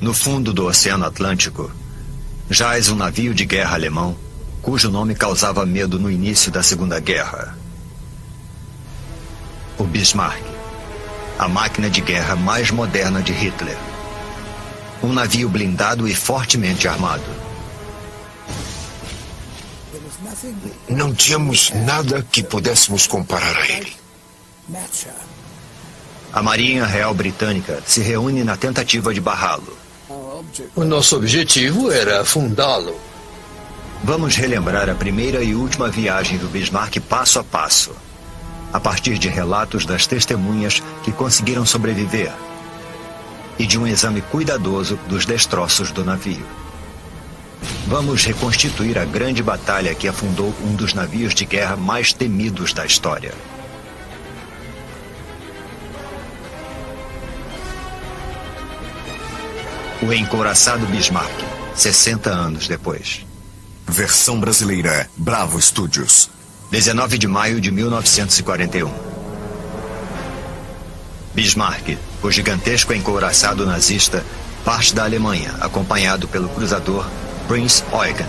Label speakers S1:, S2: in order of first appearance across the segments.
S1: No fundo do Oceano Atlântico, jaz um navio de guerra alemão, cujo nome causava medo no início da Segunda Guerra. O Bismarck, a máquina de guerra mais moderna de Hitler. Um navio blindado e fortemente armado.
S2: Não tínhamos nada que pudéssemos comparar a ele.
S1: A Marinha Real Britânica se reúne na tentativa de barrá-lo.
S3: O nosso objetivo era afundá-lo.
S1: Vamos relembrar a primeira e última viagem do Bismarck passo a passo, a partir de relatos das testemunhas que conseguiram sobreviver e de um exame cuidadoso dos destroços do navio. Vamos reconstituir a grande batalha que afundou um dos navios de guerra mais temidos da história. O encouraçado Bismarck, 60 anos depois.
S2: Versão brasileira, Bravo Studios.
S1: 19 de maio de 1941. Bismarck, o gigantesco encouraçado nazista, parte da Alemanha, acompanhado pelo cruzador Prinz Eugen.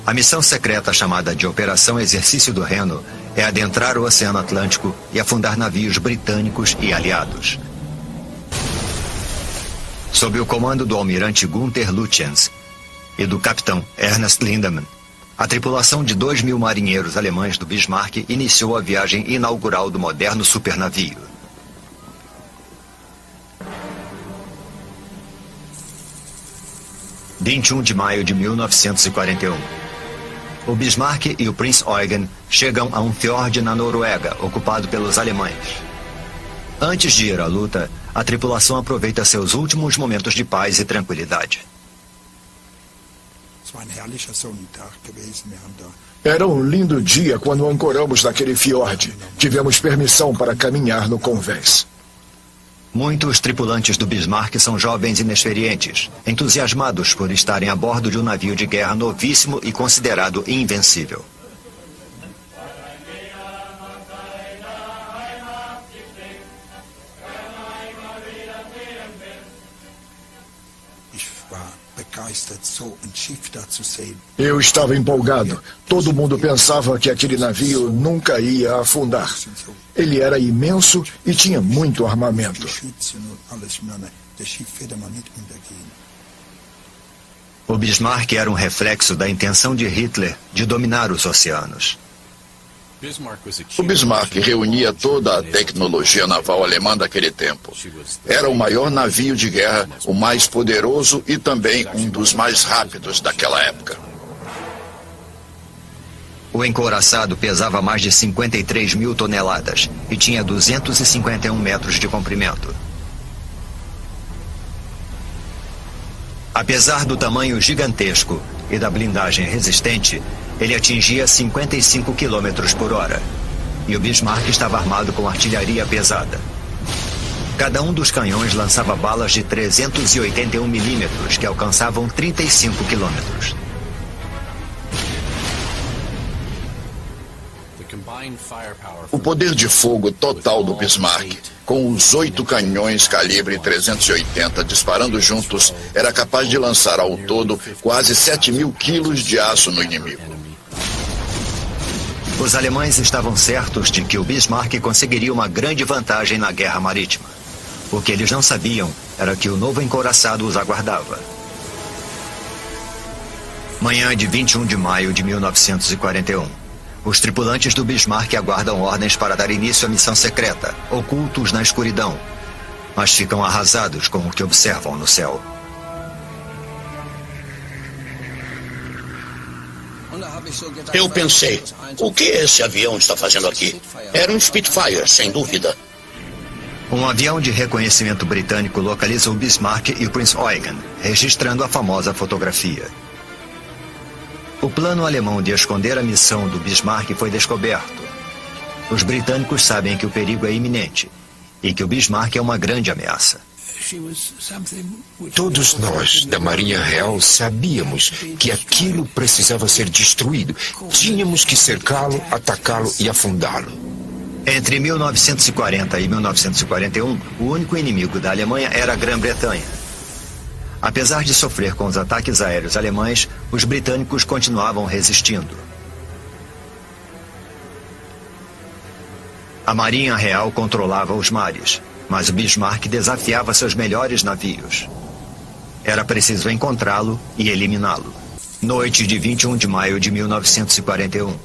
S1: A missão secreta chamada de Operação Exercício do Reno é adentrar o Oceano Atlântico e afundar navios britânicos e aliados. Sob o comando do almirante Gunther Lütjens e do capitão Ernst Lindemann, a tripulação de 2.000 marinheiros alemães do Bismarck iniciou a viagem inaugural do moderno supernavio. – 21 de maio de 1941. O Bismarck e o Prinz Eugen chegam a um fiord na Noruega, ocupado pelos alemães. Antes de ir à luta, a tripulação aproveita seus últimos momentos de paz e tranquilidade.
S4: Era um lindo dia quando ancoramos naquele fiord. Tivemos permissão para caminhar no convés.
S1: Muitos tripulantes do Bismarck são jovens inexperientes, entusiasmados por estarem a bordo de um navio de guerra novíssimo e considerado invencível.
S4: Eu estava empolgado. Todo mundo pensava que aquele navio nunca ia afundar. Ele era imenso e tinha muito armamento.
S1: O Bismarck era um reflexo da intenção de Hitler de dominar os oceanos.
S5: O Bismarck reunia toda a tecnologia naval alemã daquele tempo. Era o maior navio de guerra, o mais poderoso e também um dos mais rápidos daquela época.
S1: O encouraçado pesava mais de 53.000 toneladas e tinha 251 metros de comprimento. Apesar do tamanho gigantesco e da blindagem resistente, ele atingia 55 km por hora. E o Bismarck estava armado com artilharia pesada. Cada um dos canhões lançava balas de 381 milímetros que alcançavam 35 quilômetros.
S5: O poder de fogo total do Bismarck, com os 8 canhões calibre 380 disparando juntos, era capaz de lançar ao todo quase 7.000 quilos de aço no inimigo.
S1: Os alemães estavam certos de que o Bismarck conseguiria uma grande vantagem na guerra marítima. O que eles não sabiam era que o novo encouraçado os aguardava. Manhã de 21 de maio de 1941. Os tripulantes do Bismarck aguardam ordens para dar início à missão secreta, ocultos na escuridão, mas ficam arrasados com o que observam no céu.
S6: Eu pensei, o que esse avião está fazendo aqui? Era um Spitfire, sem dúvida.
S1: Um avião de reconhecimento britânico localiza o Bismarck e o Prinz Eugen, registrando a famosa fotografia. O plano alemão de esconder a missão do Bismarck foi descoberto. Os britânicos sabem que o perigo é iminente e que o Bismarck é uma grande ameaça.
S2: Todos nós, da Marinha Real, sabíamos que aquilo precisava ser destruído. Tínhamos que cercá-lo, atacá-lo e afundá-lo.
S1: Entre 1940 e 1941, o único inimigo da Alemanha era a Grã-Bretanha. Apesar de sofrer com os ataques aéreos alemães, os britânicos continuavam resistindo. A Marinha Real controlava os mares, mas o Bismarck desafiava seus melhores navios. Era preciso encontrá-lo e eliminá-lo. Noite de 21 de maio de 1941.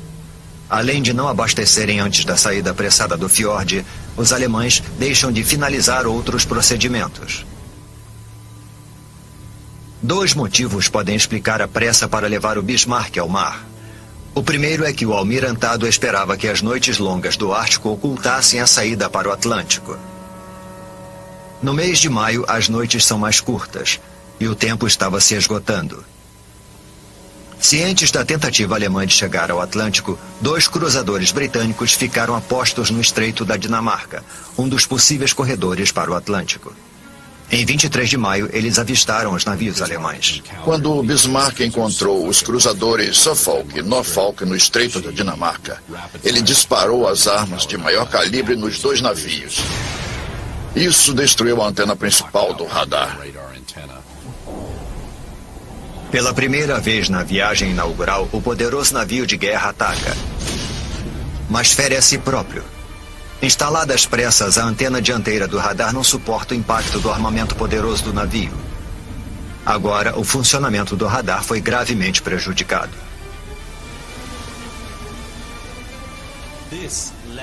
S1: Além de não abastecerem antes da saída apressada do fiord, os alemães deixam de finalizar outros procedimentos. 2 motivos podem explicar a pressa para levar o Bismarck ao mar. O primeiro é que o almirantado esperava que as noites longas do Ártico ocultassem a saída para o Atlântico. No mês de maio, as noites são mais curtas e o tempo estava se esgotando. Cientes da tentativa alemã de chegar ao Atlântico, 2 cruzadores britânicos ficaram a postos no Estreito da Dinamarca, um dos possíveis corredores para o Atlântico. Em 23 de maio, eles avistaram os navios alemães.
S5: Quando o Bismarck encontrou os cruzadores Suffolk e Norfolk no Estreito da Dinamarca, ele disparou as armas de maior calibre nos 2 navios. Isso destruiu a antena principal do radar.
S1: Pela primeira vez na viagem inaugural, o poderoso navio de guerra ataca, mas fere a si próprio. Instalada às pressas, a antena dianteira do radar não suporta o impacto do armamento poderoso do navio. Agora, o funcionamento do radar foi gravemente prejudicado.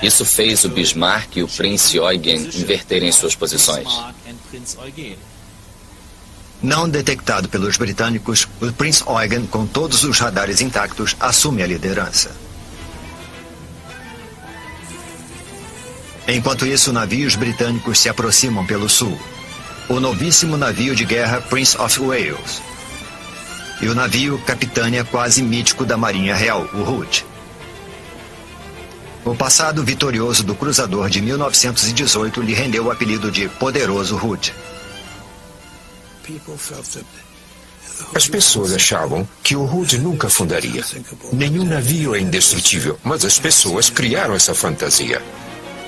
S7: Isso fez o Bismarck e o Prinz Eugen inverterem suas posições.
S1: Não detectado pelos britânicos, o Prinz Eugen, com todos os radares intactos, assume a liderança. Enquanto isso, navios britânicos se aproximam pelo sul. O novíssimo navio de guerra Prince of Wales e o navio Capitânia quase mítico da Marinha Real, o Hood. O passado vitorioso do cruzador de 1918 lhe rendeu o apelido de Poderoso Hood.
S2: As pessoas achavam que o Hood nunca afundaria. Nenhum navio é indestrutível, mas as pessoas criaram essa fantasia.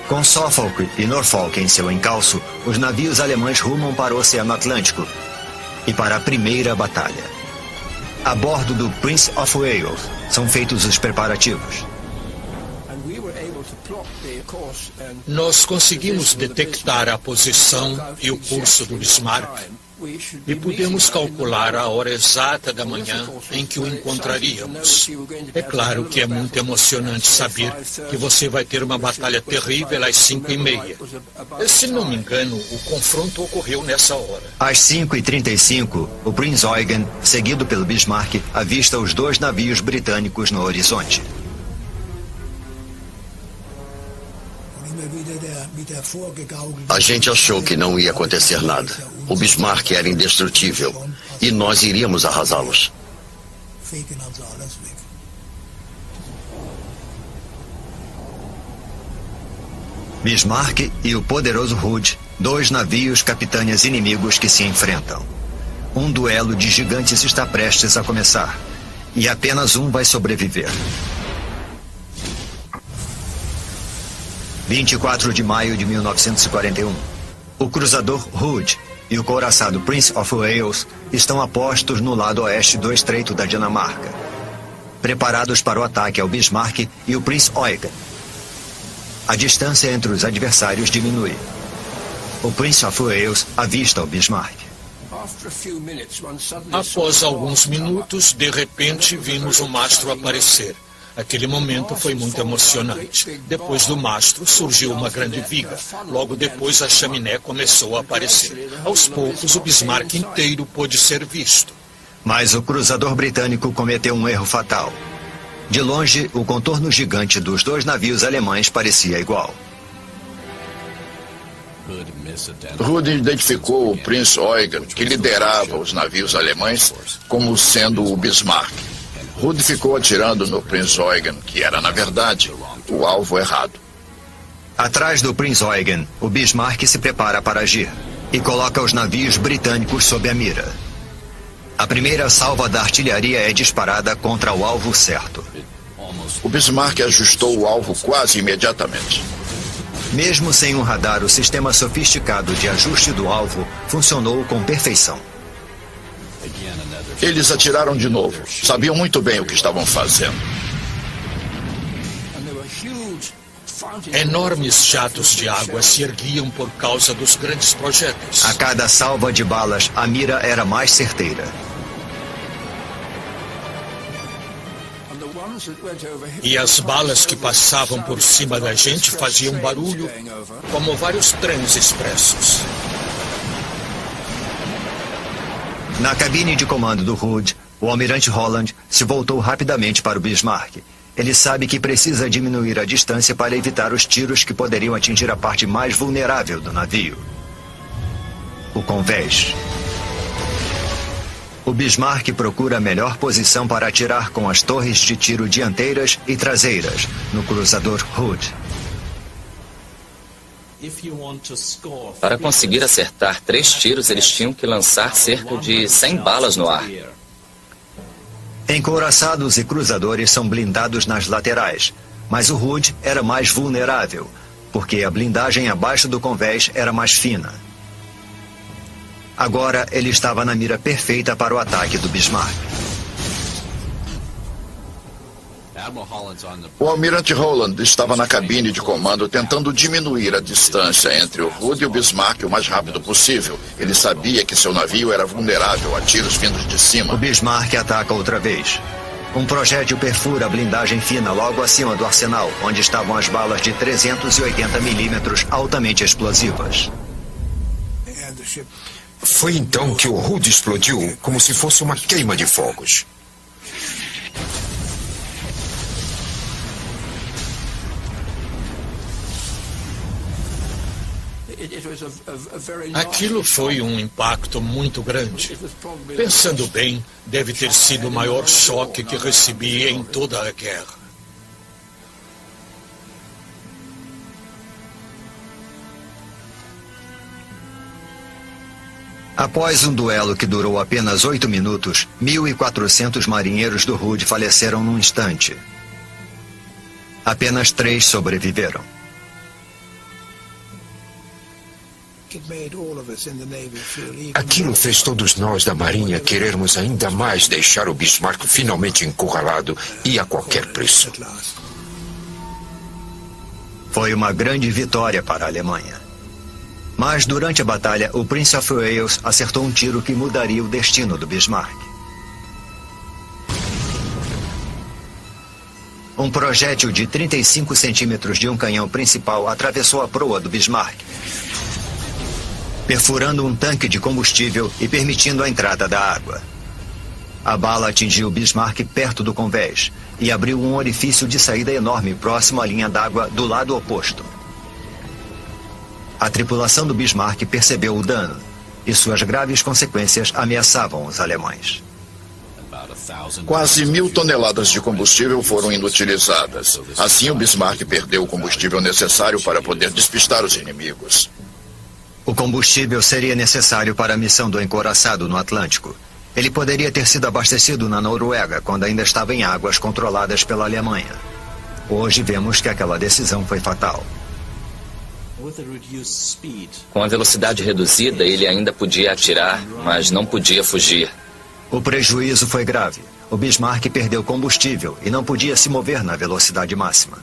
S1: Com Suffolk e Norfolk em seu encalço, os navios alemães rumam para o Oceano Atlântico e para a primeira batalha. A bordo do Prince of Wales são feitos os preparativos.
S3: Nós conseguimos detectar a posição e o curso do Bismarck e pudemos calcular a hora exata da manhã em que o encontraríamos. É claro que é muito emocionante saber que você vai ter uma batalha terrível às 5h30. Se não me engano, o confronto ocorreu nessa hora.
S1: Às 5h35, o Prinz Eugen, seguido pelo Bismarck, avista os 2 navios britânicos no horizonte.
S6: A gente achou que não ia acontecer nada. O Bismarck era indestrutível e nós iríamos arrasá-los.
S1: Bismarck e o poderoso Hood, 2 navios capitânias inimigos que se enfrentam. Um duelo de gigantes está prestes a começar e apenas um vai sobreviver. 24 de maio de 1941. O cruzador Hood e o couraçado Prince of Wales estão a postos no lado oeste do Estreito da Dinamarca, preparados para o ataque ao Bismarck e o Prinz Eugen. A distância entre os adversários diminui. O Prince of Wales avista o Bismarck.
S3: Após alguns minutos, de repente, vimos o mastro aparecer. Aquele momento foi muito emocionante. Depois do mastro, surgiu uma grande viga. Logo depois, a chaminé começou a aparecer. Aos poucos, o Bismarck inteiro pôde ser visto.
S1: Mas o cruzador britânico cometeu um erro fatal. De longe, o contorno gigante dos 2 navios alemães parecia igual.
S5: Hood identificou o Prinz Eugen, que liderava os navios alemães, como sendo o Bismarck. Hood ficou atirando no Prinz Eugen, que era, na verdade, o alvo errado.
S1: Atrás do Prinz Eugen, o Bismarck se prepara para agir e coloca os navios britânicos sob a mira. A primeira salva da artilharia é disparada contra o alvo certo.
S5: O Bismarck ajustou o alvo quase imediatamente.
S1: Mesmo sem um radar, o sistema sofisticado de ajuste do alvo funcionou com perfeição.
S5: Eles atiraram de novo. Sabiam muito bem o que estavam fazendo.
S3: Enormes jatos de água se erguiam por causa dos grandes projéteis.
S1: A cada salva de balas, a mira era mais certeira.
S3: E as balas que passavam por cima da gente faziam barulho, como vários trens expressos.
S1: Na cabine de comando do Hood, o almirante Holland se voltou rapidamente para o Bismarck. Ele sabe que precisa diminuir a distância para evitar os tiros que poderiam atingir a parte mais vulnerável do navio. O convés. O Bismarck procura a melhor posição para atirar com as torres de tiro dianteiras e traseiras no cruzador Hood.
S7: Para conseguir acertar 3 tiros, eles tinham que lançar cerca de 100 balas no ar.
S1: Encouraçados e cruzadores são blindados nas laterais, mas o Hood era mais vulnerável, porque a blindagem abaixo do convés era mais fina. Agora ele estava na mira perfeita para o ataque do Bismarck.
S5: O almirante Holland estava na cabine de comando tentando diminuir a distância entre o Hood e o Bismarck o mais rápido possível. Ele sabia que seu navio era vulnerável a tiros vindos de cima.
S1: O Bismarck ataca outra vez. Um projétil perfura a blindagem fina logo acima do arsenal, onde estavam as balas de 380 milímetros altamente explosivas.
S2: Foi então que o Hood explodiu como se fosse uma queima de fogos.
S3: Aquilo foi um impacto muito grande. Pensando bem, deve ter sido o maior choque que recebi em toda a guerra.
S1: Após um duelo que durou apenas 8 minutos, 1.400 marinheiros do Hood faleceram num instante. Apenas 3 sobreviveram.
S2: Aquilo fez todos nós da Marinha querermos ainda mais deixar o Bismarck finalmente encurralado e a qualquer preço.
S1: Foi uma grande vitória para a Alemanha. Mas durante a batalha, o Prince of Wales acertou um tiro que mudaria o destino do Bismarck. Um projétil de 35 centímetros de um canhão principal atravessou a proa do Bismarck, perfurando um tanque de combustível e permitindo a entrada da água. A bala atingiu o Bismarck perto do convés e abriu um orifício de saída enorme próximo à linha d'água do lado oposto. A tripulação do Bismarck percebeu o dano e suas graves consequências ameaçavam os alemães.
S5: Quase 1.000 toneladas de combustível foram inutilizadas. Assim, o Bismarck perdeu o combustível necessário para poder despistar os inimigos.
S1: O combustível seria necessário para a missão do encouraçado no Atlântico. Ele poderia ter sido abastecido na Noruega quando ainda estava em águas controladas pela Alemanha. Hoje vemos que aquela decisão foi fatal.
S7: Com a velocidade reduzida, ele ainda podia atirar, mas não podia fugir.
S1: O prejuízo foi grave. O Bismarck perdeu combustível e não podia se mover na velocidade máxima.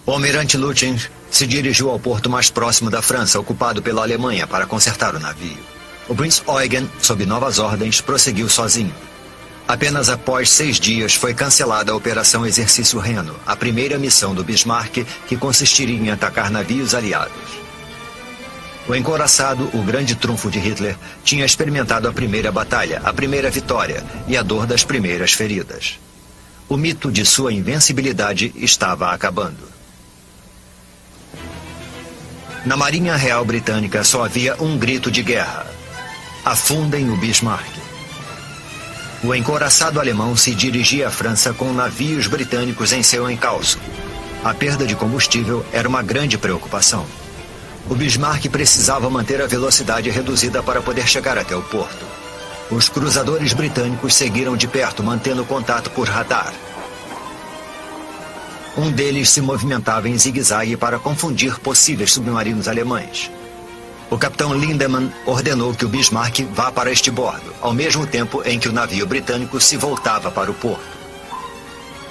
S1: O almirante Lutyens se dirigiu ao porto mais próximo da França, ocupado pela Alemanha, para consertar o navio. O Prinz Eugen, sob novas ordens, prosseguiu sozinho. Apenas após 6 dias foi cancelada a Operação Exercício Reno, a primeira missão do Bismarck, que consistiria em atacar navios aliados. O encouraçado, o grande trunfo de Hitler, tinha experimentado a primeira batalha, a primeira vitória e a dor das primeiras feridas. O mito de sua invencibilidade estava acabando. Na Marinha Real Britânica só havia um grito de guerra: afundem o Bismarck. O encouraçado alemão se dirigia à França com navios britânicos em seu encalço. A perda de combustível era uma grande preocupação. O Bismarck precisava manter a velocidade reduzida para poder chegar até o porto. Os cruzadores britânicos seguiram de perto, mantendo contato por radar. Um deles se movimentava em zigue-zague para confundir possíveis submarinos alemães. O capitão Lindemann ordenou que o Bismarck vá para este bordo, ao mesmo tempo em que o navio britânico se voltava para o porto.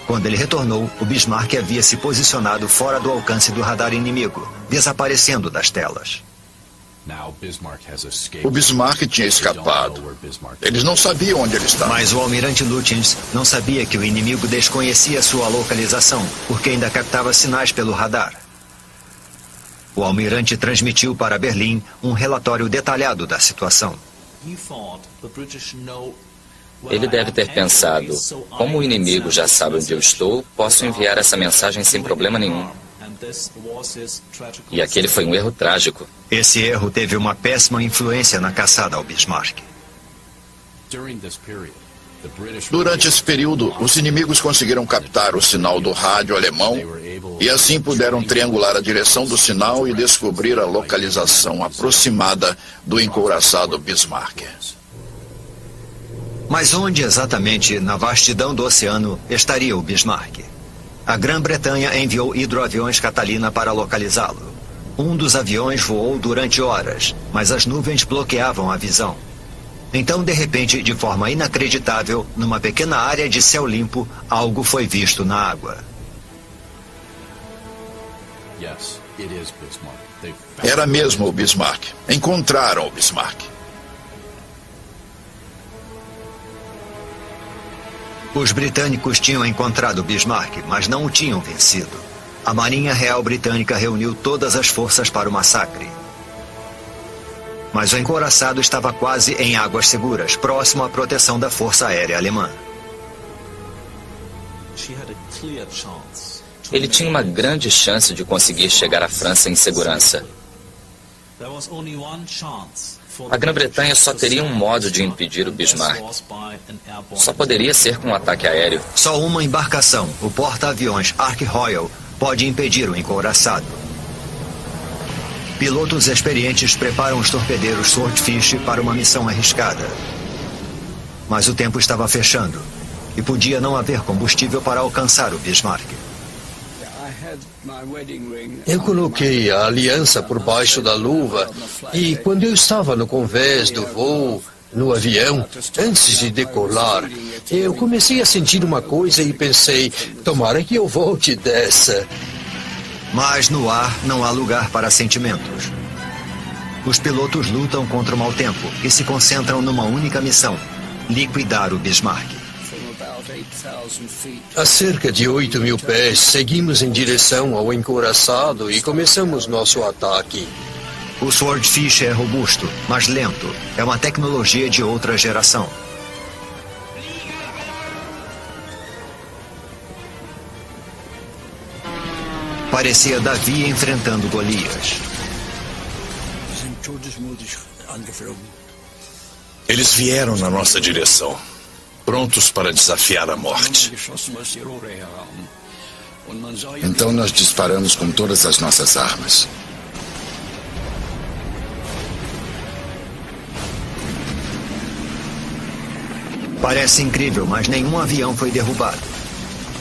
S1: Quando ele retornou, o Bismarck havia se posicionado fora do alcance do radar inimigo, desaparecendo das telas.
S5: O Bismarck tinha escapado. Eles não sabiam onde ele estava.
S1: Mas o almirante Lütjens não sabia que o inimigo desconhecia sua localização, porque ainda captava sinais pelo radar. O almirante transmitiu para Berlim um relatório detalhado da situação.
S7: Ele deve ter pensado, como o inimigo já sabe onde eu estou, posso enviar essa mensagem sem problema nenhum. E aquele foi um erro trágico.
S1: Esse erro teve uma péssima influência na caçada ao Bismarck.
S5: Durante esse período, os inimigos conseguiram captar o sinal do rádio alemão e assim puderam triangular a direção do sinal e descobrir a localização aproximada do encouraçado Bismarck.
S1: Mas onde exatamente, na vastidão do oceano, estaria o Bismarck? A Grã-Bretanha enviou hidroaviões Catalina para localizá-lo. Um dos aviões voou durante horas, mas as nuvens bloqueavam a visão. Então, de repente, de forma inacreditável, numa pequena área de céu limpo, algo foi visto na água.
S5: Era mesmo o Bismarck. Encontraram o Bismarck.
S1: Os britânicos tinham encontrado Bismarck, mas não o tinham vencido. A Marinha Real Britânica reuniu todas as forças para o massacre. Mas o encouraçado estava quase em águas seguras, próximo à proteção da Força Aérea Alemã.
S7: Ele tinha uma grande chance de conseguir chegar à França em segurança. A Grã-Bretanha só teria um modo de impedir o Bismarck. Só poderia ser com um ataque aéreo.
S1: Só uma embarcação, o porta-aviões Ark Royal, pode impedir o encouraçado. Pilotos experientes preparam os torpedeiros Swordfish para uma missão arriscada. Mas o tempo estava fechando e podia não haver combustível para alcançar o Bismarck.
S8: Eu coloquei a aliança por baixo da luva e quando eu estava no convés do voo, no avião, antes de decolar, eu comecei a sentir uma coisa e pensei, tomara que eu volte dessa.
S1: Mas no ar não há lugar para sentimentos. Os pilotos lutam contra o mau tempo e se concentram numa única missão: liquidar o Bismarck.
S8: A cerca de 8.000 pés, seguimos em direção ao encouraçado e começamos nosso ataque.
S1: O Swordfish é robusto, mas lento. É uma tecnologia de outra geração. Parecia Davi enfrentando Golias.
S9: Eles vieram na nossa direção, prontos para desafiar a morte.
S10: Então nós disparamos com todas as nossas armas.
S1: Parece incrível, mas nenhum avião foi derrubado.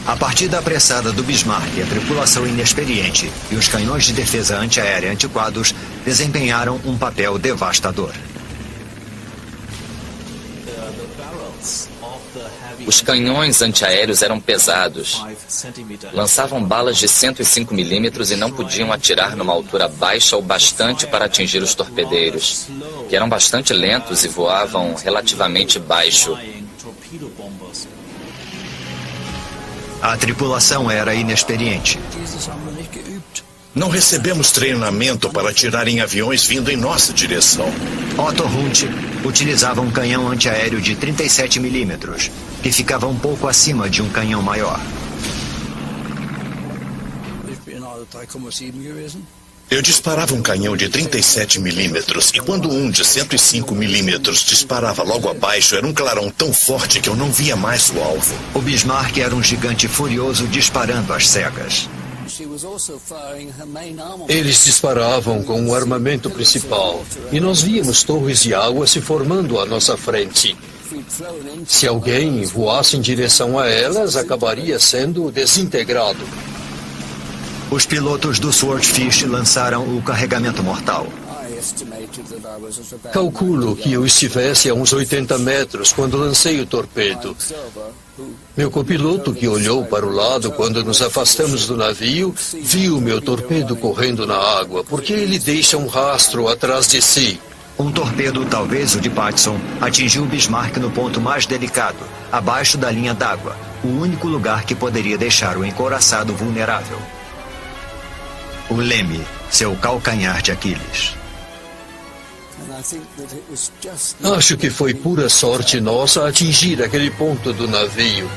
S1: A partida apressada do Bismarck, a tripulação inexperiente e os canhões de defesa antiaérea antiquados desempenharam um papel devastador.
S7: Os canhões antiaéreos eram pesados. Lançavam balas de 105 milímetros e não podiam atirar numa altura baixa o bastante para atingir os torpedeiros, que eram bastante lentos e voavam relativamente baixo.
S1: A tripulação era inexperiente.
S9: Não recebemos treinamento para atirar em aviões vindo em nossa direção.
S1: Otto Hunt utilizava um canhão antiaéreo de 37 milímetros, que ficava um pouco acima de um canhão maior.
S9: Eu disparava um canhão de 37 milímetros e quando um de 105 milímetros disparava logo abaixo, era um clarão tão forte que eu não via mais o alvo.
S1: O Bismarck era um gigante furioso disparando às cegas.
S8: Eles disparavam com o armamento principal e nós víamos torres de água se formando à nossa frente. Se alguém voasse em direção a elas, acabaria sendo desintegrado.
S1: Os pilotos do Swordfish lançaram o carregamento mortal.
S8: Calculo que eu estivesse a uns 80 metros quando lancei o torpedo. Meu copiloto, que olhou para o lado quando nos afastamos do navio, viu meu torpedo correndo na água, porque ele deixa um rastro atrás de si.
S1: Um torpedo, talvez o de Patterson, atingiu o Bismarck no ponto mais delicado, abaixo da linha d'água, o único lugar que poderia deixar o encouraçado vulnerável. O leme, seu calcanhar de Aquiles.
S8: Acho que foi pura sorte nossa atingir aquele ponto do navio.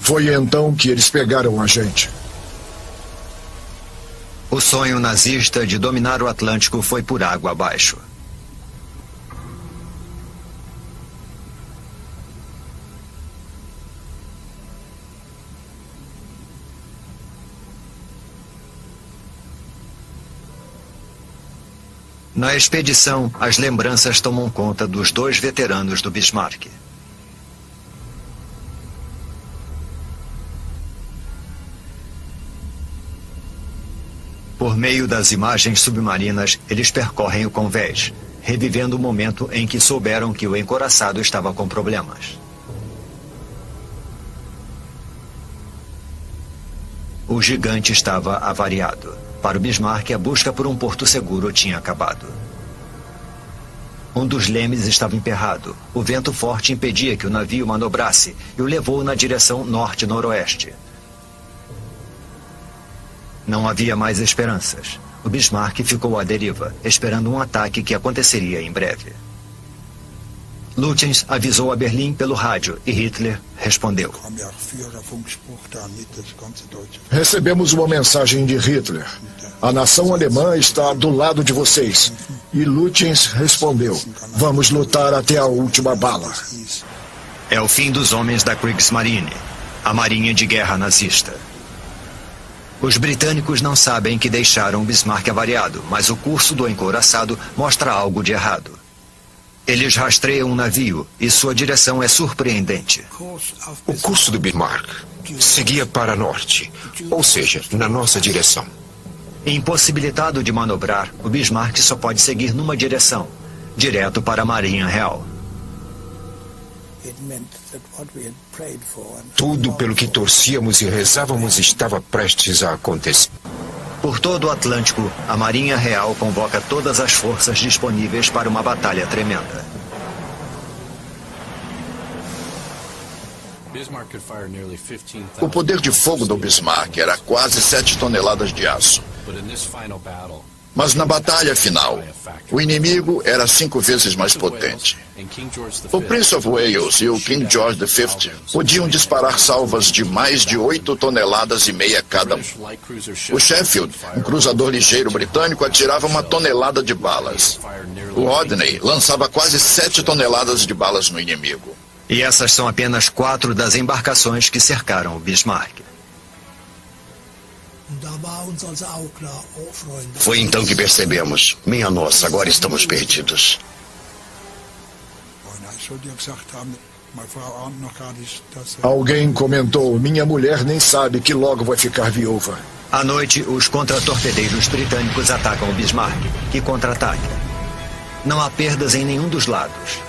S4: Foi então que eles pegaram a gente.
S1: O sonho nazista de dominar o Atlântico foi por água abaixo. Na expedição, as lembranças tomam conta dos 2 veteranos do Bismarck. Por meio das imagens submarinas, eles percorrem o convés, revivendo o momento em que souberam que o encouraçado estava com problemas. O gigante estava avariado. Para o Bismarck, a busca por um porto seguro tinha acabado. Um dos lemes estava emperrado. O vento forte impedia que o navio manobrasse e o levou na direção norte-noroeste. Não havia mais esperanças. O Bismarck ficou à deriva, esperando um ataque que aconteceria em breve. Lutyens avisou a Berlim pelo rádio e Hitler respondeu.
S4: Recebemos uma mensagem de Hitler. A nação alemã está do lado de vocês. E Lutyens respondeu. Vamos lutar até a última bala.
S1: É o fim dos homens da Kriegsmarine, a marinha de guerra nazista. Os britânicos não sabem que deixaram o Bismarck avariado, mas o curso do encouraçado mostra algo de errado. Eles rastreiam um navio e sua direção é surpreendente.
S2: O curso do Bismarck seguia para norte, ou seja, na nossa direção.
S1: Impossibilitado de manobrar, o Bismarck só pode seguir numa direção, direto para a Marinha Real.
S2: Tudo pelo que torcíamos e rezávamos estava prestes a acontecer.
S1: Por todo o Atlântico, a Marinha Real convoca todas as forças disponíveis para uma batalha tremenda.
S5: O poder de fogo do Bismarck era quase 7 toneladas de aço. Mas na batalha final, o inimigo era 5 vezes mais potente. O Prince of Wales e o King George V podiam disparar salvas de mais de 8,5 toneladas cada um. O Sheffield, um cruzador ligeiro britânico, atirava 1 tonelada de balas. O Rodney lançava quase 7 toneladas de balas no inimigo.
S1: E essas são apenas 4 das embarcações que cercaram o Bismarck.
S6: Foi então que percebemos. Minha nossa, agora estamos perdidos.
S4: Alguém comentou, minha mulher nem sabe que logo vai ficar viúva.
S1: À noite, os contratorpedeiros britânicos atacam o Bismarck, que contra-ataca. Não há perdas em nenhum dos lados.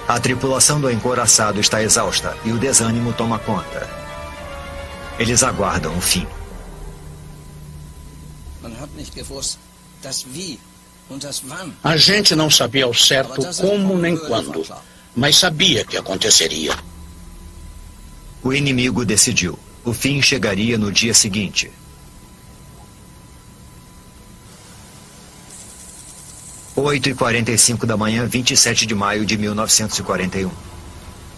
S1: A tripulação do encouraçado está exausta e o desânimo toma conta. Eles aguardam o fim.
S3: A gente não sabia ao certo como nem quando, mas sabia que aconteceria.
S1: O inimigo decidiu. O fim chegaria no dia seguinte. 8h45 da manhã, 27 de maio de 1941.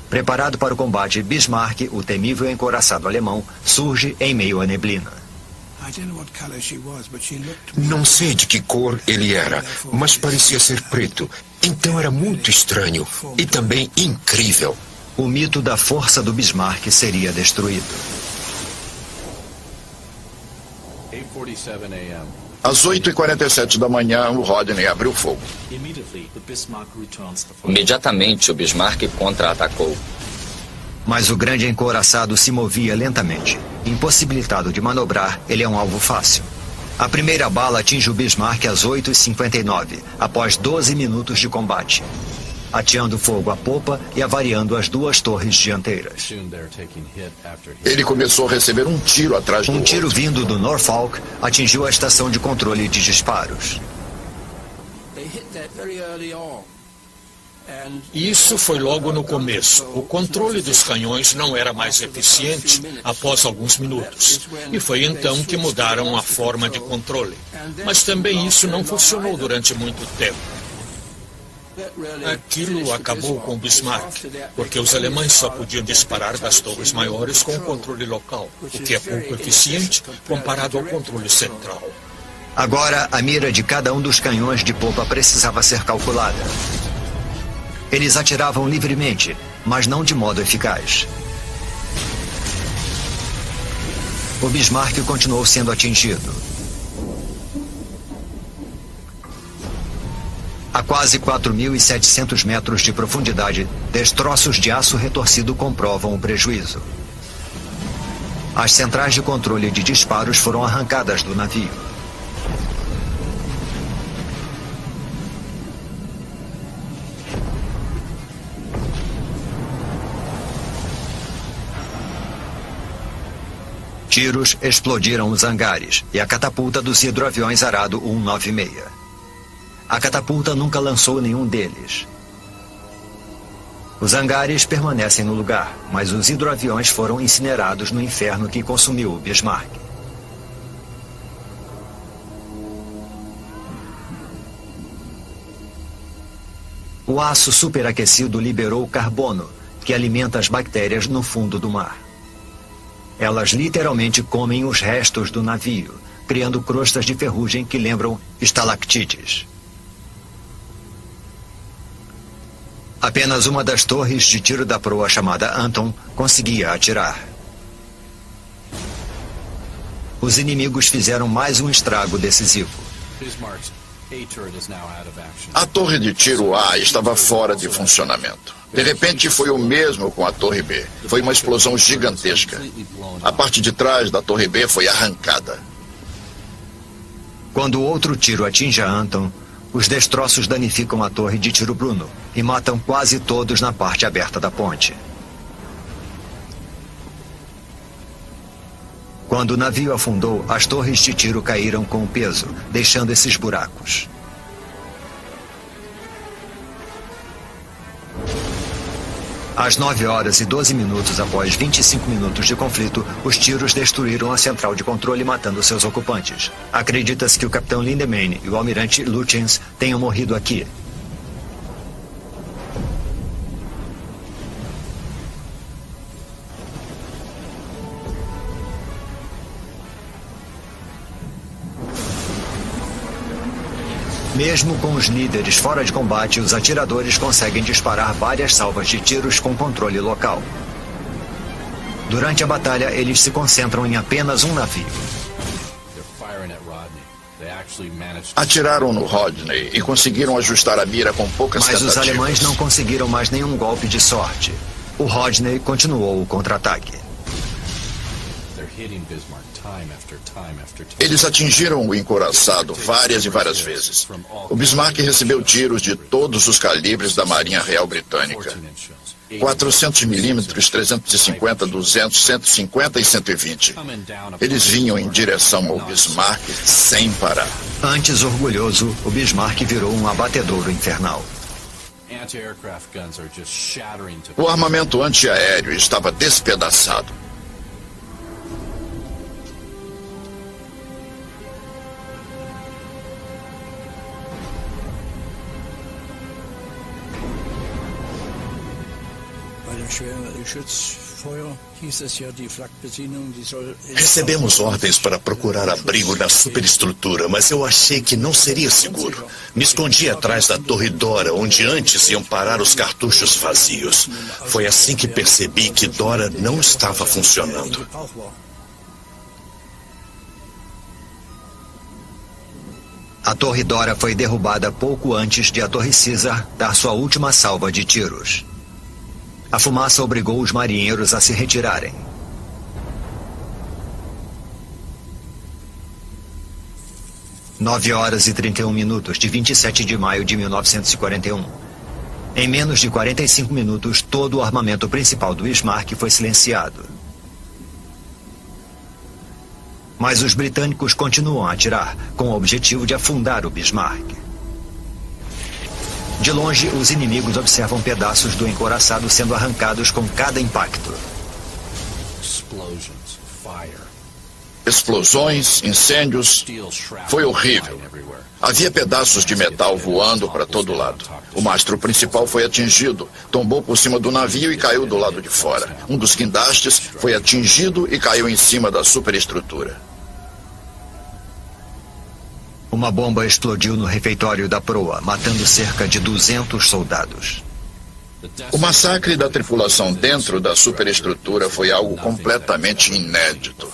S1: Preparado para o combate, Bismarck, o temível encouraçado alemão, surge em meio à neblina.
S2: Não sei de que cor ele era, mas parecia ser preto. Então era muito estranho e também incrível.
S1: O mito da força do Bismarck seria destruído.
S5: Às 8h47 da manhã, o Rodney abriu fogo.
S7: Imediatamente, o Bismarck contra-atacou.
S1: Mas o grande encouraçado se movia lentamente. Impossibilitado de manobrar, ele é um alvo fácil. A primeira bala atinge o Bismarck às 8h59, após 12 minutos de combate, ateando fogo à popa e avariando as duas torres dianteiras.
S5: Ele começou a receber um tiro atrás do
S1: Um tiro
S5: outro.
S1: vindo do Norfolk atingiu a estação de controle de disparos.
S3: Isso foi logo no começo. O controle dos canhões não era mais eficiente após alguns minutos. E foi então que mudaram a forma de controle. Mas também isso não funcionou durante muito tempo. Aquilo acabou com o Bismarck, porque os alemães só podiam disparar das torres maiores com o controle local, o que é pouco eficiente comparado ao controle central.
S1: Agora, a mira de cada um dos canhões de popa precisava ser calculada. Eles atiravam livremente, mas não de modo eficaz. O Bismarck continuou sendo atingido. A quase 4.700 metros de profundidade, destroços de aço retorcido comprovam o prejuízo. As centrais de controle de disparos foram arrancadas do navio. Tiros explodiram os hangares e a catapulta dos hidroaviões Arado 196. A catapulta nunca lançou nenhum deles. Os hangares permanecem no lugar, mas os hidroaviões foram incinerados no inferno que consumiu o Bismarck. O aço superaquecido liberou carbono, que alimenta as bactérias no fundo do mar. Elas literalmente comem os restos do navio, criando crostas de ferrugem que lembram estalactites. Apenas uma das torres de tiro da proa, chamada Anton, conseguia atirar. Os inimigos fizeram mais um estrago decisivo.
S5: A torre de tiro A estava fora de funcionamento. De repente, foi o mesmo com a torre B. Foi uma explosão gigantesca. A parte de trás da torre B foi arrancada.
S1: Quando outro tiro atinge a Anton, os destroços danificam a torre de tiro Bruno e matam quase todos na parte aberta da ponte. Quando o navio afundou, as torres de tiro caíram com o peso, deixando esses buracos. Às 9h12 após 25 minutos de conflito, os tiros destruíram a central de controle, matando seus ocupantes. Acredita-se que o capitão Lindemann e o almirante Lutyens tenham morrido aqui. Mesmo com os líderes fora de combate, os atiradores conseguem disparar várias salvas de tiros com controle local. Durante a batalha, eles se concentram em apenas um navio.
S5: Atiraram no Rodney e conseguiram ajustar a mira com poucas
S1: Mas
S5: tentativas.
S1: os alemães não conseguiram mais nenhum golpe de sorte. O Rodney continuou o contra-ataque.
S5: Eles atingiram o encouraçado várias e várias vezes. O Bismarck recebeu tiros de todos os calibres da Marinha Real Britânica. 400 milímetros, 350, 200, 150 e 120. Eles vinham em direção ao Bismarck sem parar.
S1: Antes orgulhoso, o Bismarck virou um abatedouro infernal.
S5: O armamento antiaéreo estava despedaçado.
S9: Recebemos ordens para procurar abrigo na superestrutura, mas eu achei que não seria seguro. Me escondi atrás da Torre Dora, onde antes iam parar os cartuchos vazios. Foi assim que percebi que Dora não estava funcionando.
S1: A Torre Dora foi derrubada pouco antes de a Torre Caesar dar sua última salva de tiros. A fumaça obrigou os marinheiros a se retirarem. (9h31) de 27 de maio de 1941. Em menos de 45 minutos, todo o armamento principal do Bismarck foi silenciado. Mas os britânicos continuam a atirar, com o objetivo de afundar o Bismarck. De longe, os inimigos observam pedaços do encouraçado sendo arrancados com cada impacto.
S5: Explosões, incêndios. Foi horrível. Havia pedaços de metal voando para todo lado. O mastro principal foi atingido, tombou por cima do navio e caiu do lado de fora. Um dos guindastes foi atingido e caiu em cima da superestrutura.
S1: Uma bomba explodiu no refeitório da proa, matando cerca de 200 soldados.
S5: O massacre da tripulação dentro da superestrutura foi algo completamente inédito.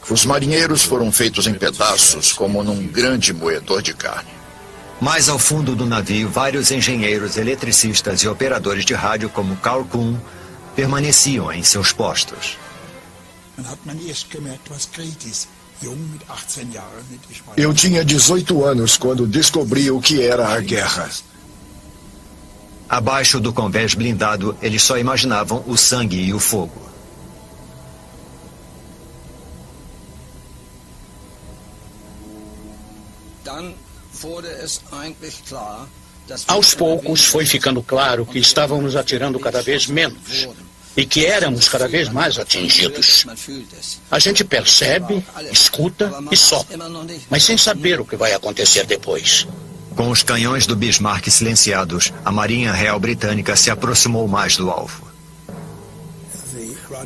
S5: Os marinheiros foram feitos em pedaços, como num grande moedor de carne.
S1: Mais ao fundo do navio, vários engenheiros, eletricistas e operadores de rádio, como Carl Kuhn, permaneciam em seus postos.
S4: Eu tinha 18 anos quando descobri o que era a guerra.
S1: Abaixo do convés blindado, eles só imaginavam o sangue e o fogo.
S3: Aos poucos foi ficando claro que estávamos atirando cada vez menos e que éramos cada vez mais atingidos. A gente percebe, escuta e sopra, mas sem saber o que vai acontecer depois.
S1: Com os canhões do Bismarck silenciados, a Marinha Real Britânica se aproximou mais do alvo.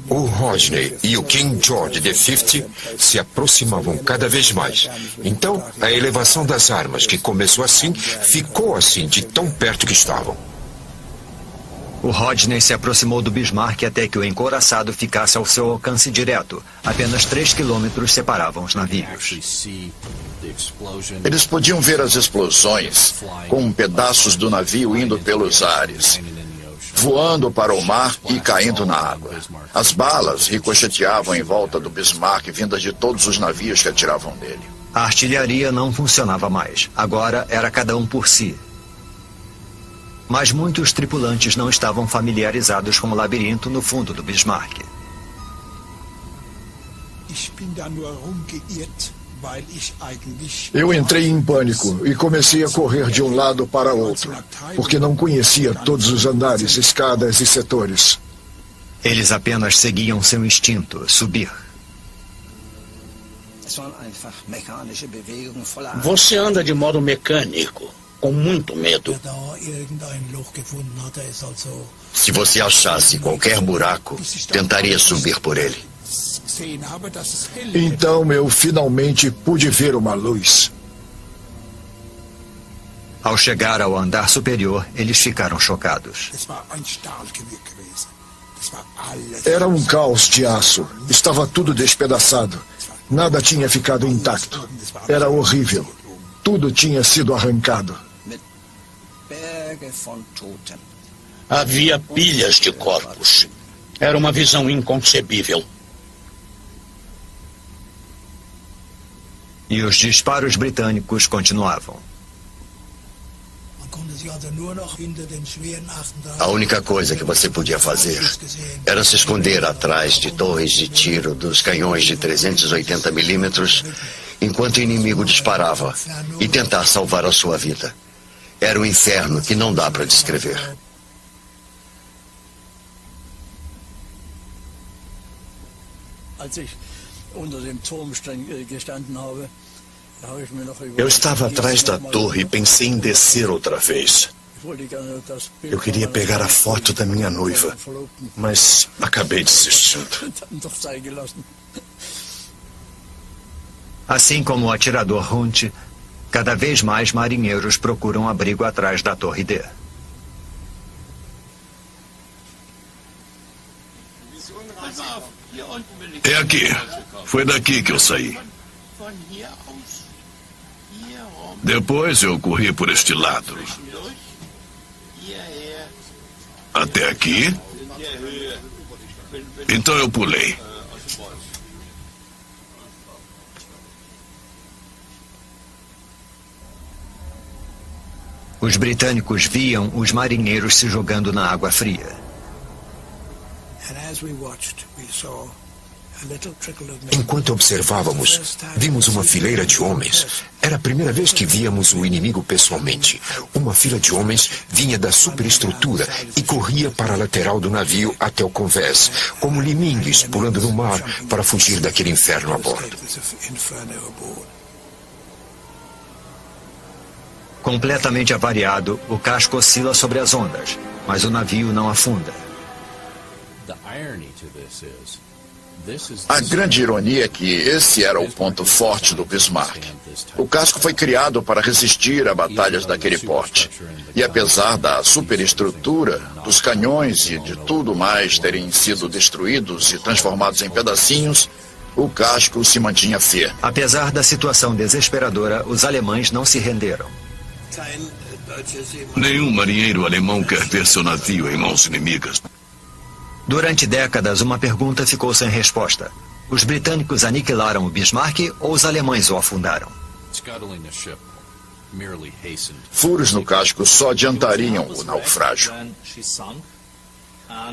S2: O Rodney e o King George V se aproximavam cada vez mais. Então, a elevação das armas, que começou assim, ficou assim de tão perto que estavam.
S1: O Rodney se aproximou do Bismarck até que o encouraçado ficasse ao seu alcance direto. Apenas 3 quilômetros separavam os navios.
S5: Eles podiam ver as explosões, com pedaços do navio indo pelos ares, voando para o mar e caindo na água. As balas ricocheteavam em volta do Bismarck, vindas de todos os navios que atiravam nele.
S1: A artilharia não funcionava mais. Agora era cada um por si. Mas muitos tripulantes não estavam familiarizados com o labirinto no fundo do Bismarck.
S4: Eu entrei em pânico e comecei a correr de um lado para outro, porque não conhecia todos os andares, escadas e setores.
S1: Eles apenas seguiam seu instinto, subir.
S3: Você anda de modo mecânico, com muito medo.
S6: Se você achasse qualquer buraco, tentaria subir por ele.
S4: Então eu finalmente pude ver uma luz.
S1: Ao chegar ao andar superior, eles ficaram chocados.
S4: Era um caos de aço. Estava tudo despedaçado. Nada tinha ficado intacto. Era horrível. Tudo tinha sido arrancado.
S3: Havia pilhas de corpos. Era uma visão inconcebível.
S1: E os disparos britânicos continuavam.
S6: A única coisa que você podia fazer era se esconder atrás de torres de tiro dos canhões de 380 milímetros enquanto o inimigo disparava e tentar salvar a sua vida. Era um inferno que não dá para descrever.
S9: Eu estava atrás da torre e pensei em descer outra vez. Eu queria pegar a foto da minha noiva, mas acabei desistindo.
S1: Assim como o atirador Hunt, cada vez mais marinheiros procuram abrigo atrás da Torre D.
S9: É aqui. Foi daqui que eu saí.
S11: Depois eu corri por este lado. Até aqui. Então eu pulei.
S1: Os britânicos viam os marinheiros se jogando na água fria.
S2: Enquanto observávamos, vimos uma fileira de homens. Era a primeira vez que víamos o inimigo pessoalmente. Uma fila de homens vinha da superestrutura e corria para a lateral do navio até o convés, como limingues pulando no mar para fugir daquele inferno a bordo.
S1: Completamente avariado, o casco oscila sobre as ondas, mas o navio não afunda.
S5: A grande ironia é que esse era o ponto forte do Bismarck. O casco foi criado para resistir a batalhas daquele porte. E apesar da superestrutura, dos canhões e de tudo mais terem sido destruídos e transformados em pedacinhos, o casco se mantinha firme.
S1: Apesar da situação desesperadora, os alemães não se renderam.
S11: Nenhum marinheiro alemão quer ver seu navio em mãos inimigas.
S1: Durante décadas, uma pergunta ficou sem resposta. Os britânicos aniquilaram o Bismarck ou os alemães o afundaram?
S5: Furos no casco só adiantariam o naufrágio.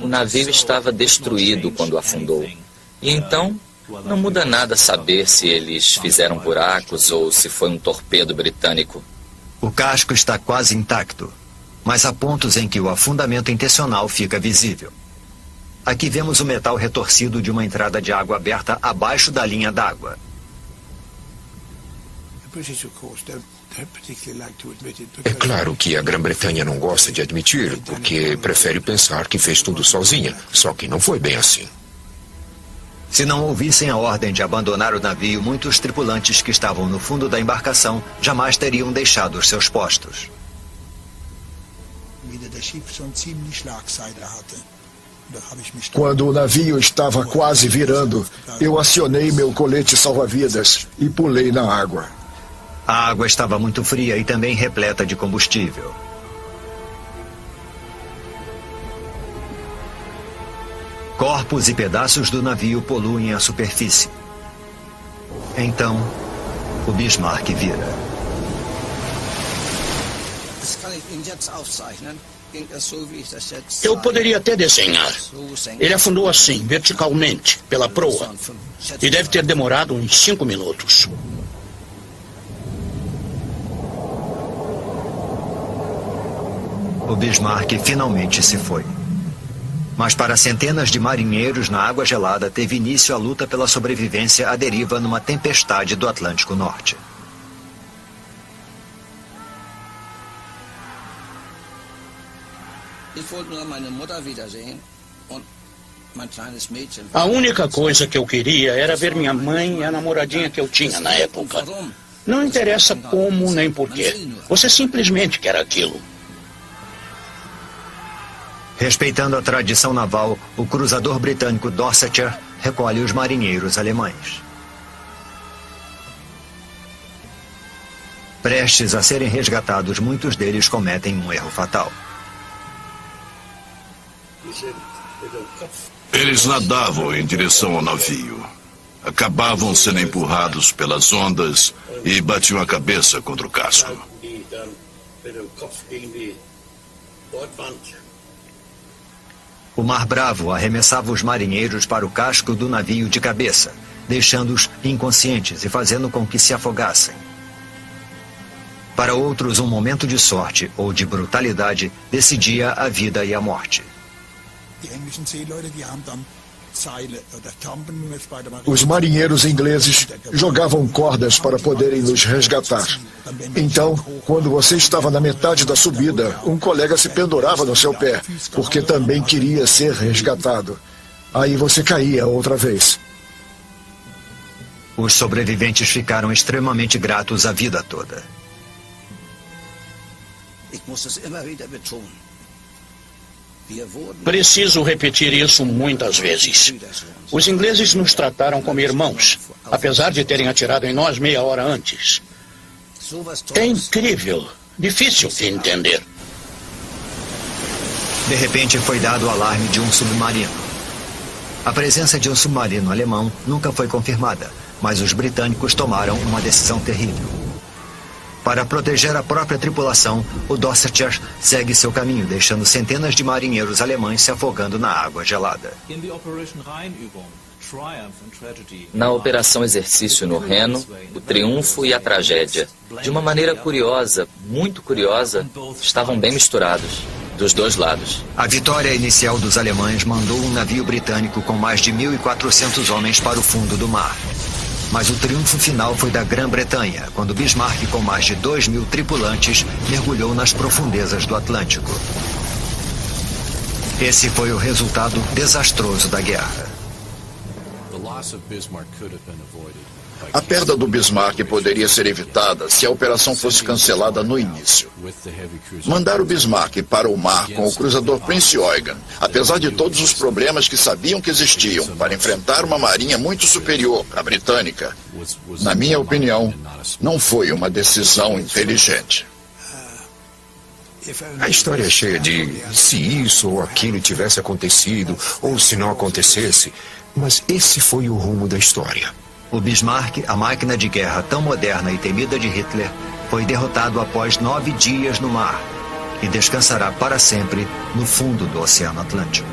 S7: O navio estava destruído quando afundou. E então, não muda nada saber se eles fizeram buracos ou se foi um torpedo britânico.
S1: O casco está quase intacto, mas há pontos em que o afundamento intencional fica visível. Aqui vemos o metal retorcido de uma entrada de água aberta abaixo da linha d'água.
S2: É claro que a Grã-Bretanha não gosta de admitir, porque prefere pensar que fez tudo sozinha, só que não foi bem assim.
S1: Se não ouvissem a ordem de abandonar o navio, muitos tripulantes que estavam no fundo da embarcação jamais teriam deixado os seus postos.
S4: Quando o navio estava quase virando, eu acionei meu colete salva-vidas e pulei na água.
S1: A água estava muito fria e também repleta de combustível. Corpos e pedaços do navio poluem a superfície. Então, o Bismarck vira.
S12: Eu poderia até desenhar. Ele afundou assim, verticalmente, pela proa. E deve ter demorado uns 5 minutos.
S1: O Bismarck finalmente se foi. Mas para centenas de marinheiros na água gelada teve início a luta pela sobrevivência à deriva numa tempestade do Atlântico Norte.
S12: A única coisa que eu queria era ver minha mãe e a namoradinha que eu tinha na época. Não interessa como nem porquê. Você simplesmente quer aquilo.
S1: Respeitando a tradição naval, o cruzador britânico Dorsetshire recolhe os marinheiros alemães. Prestes a serem resgatados, muitos deles cometem um erro fatal.
S11: Eles nadavam em direção ao navio. Acabavam sendo empurrados pelas ondas e batiam a cabeça contra o casco.
S1: O Mar Bravo arremessava os marinheiros para o casco do navio de cabeça, deixando-os inconscientes e fazendo com que se afogassem. Para outros, um momento de sorte ou de brutalidade decidia a vida e a morte.
S4: Os marinheiros ingleses jogavam cordas para poderem nos resgatar. Então, quando você estava na metade da subida, um colega se pendurava no seu pé, porque também queria ser resgatado. Aí você caía outra vez.
S1: Os sobreviventes ficaram extremamente gratos a vida toda.
S12: Preciso repetir isso muitas vezes. Os ingleses nos trataram como irmãos, apesar de terem atirado em nós meia hora antes. É incrível. Difícil de entender.
S1: De repente foi dado o alarme de um submarino. A presença de um submarino alemão nunca foi confirmada, mas os britânicos tomaram uma decisão terrível. Para proteger a própria tripulação, o Dorsetshire segue seu caminho, deixando centenas de marinheiros alemães se afogando na água gelada.
S7: Na Operação Exercício no Reno, o triunfo e a tragédia, de uma maneira curiosa, muito curiosa, estavam bem misturados, dos dois lados.
S1: A vitória inicial dos alemães mandou um navio britânico com mais de 1.400 homens para o fundo do mar. Mas o triunfo final foi da Grã-Bretanha, quando Bismarck, com mais de 2.000 tripulantes, mergulhou nas profundezas do Atlântico. Esse foi o resultado desastroso da guerra.
S5: A perda do Bismarck poderia ser evitada se a operação fosse cancelada no início. Mandar o Bismarck para o mar com o cruzador Prince Eugen, apesar de todos os problemas que sabiam que existiam, para enfrentar uma marinha muito superior à britânica, na minha opinião, não foi uma decisão inteligente.
S2: A história é cheia de se isso ou aquilo tivesse acontecido, ou se não acontecesse, mas esse foi o rumo da história.
S1: O Bismarck, a máquina de guerra tão moderna e temida de Hitler, foi derrotado após 9 dias no mar e descansará para sempre no fundo do Oceano Atlântico.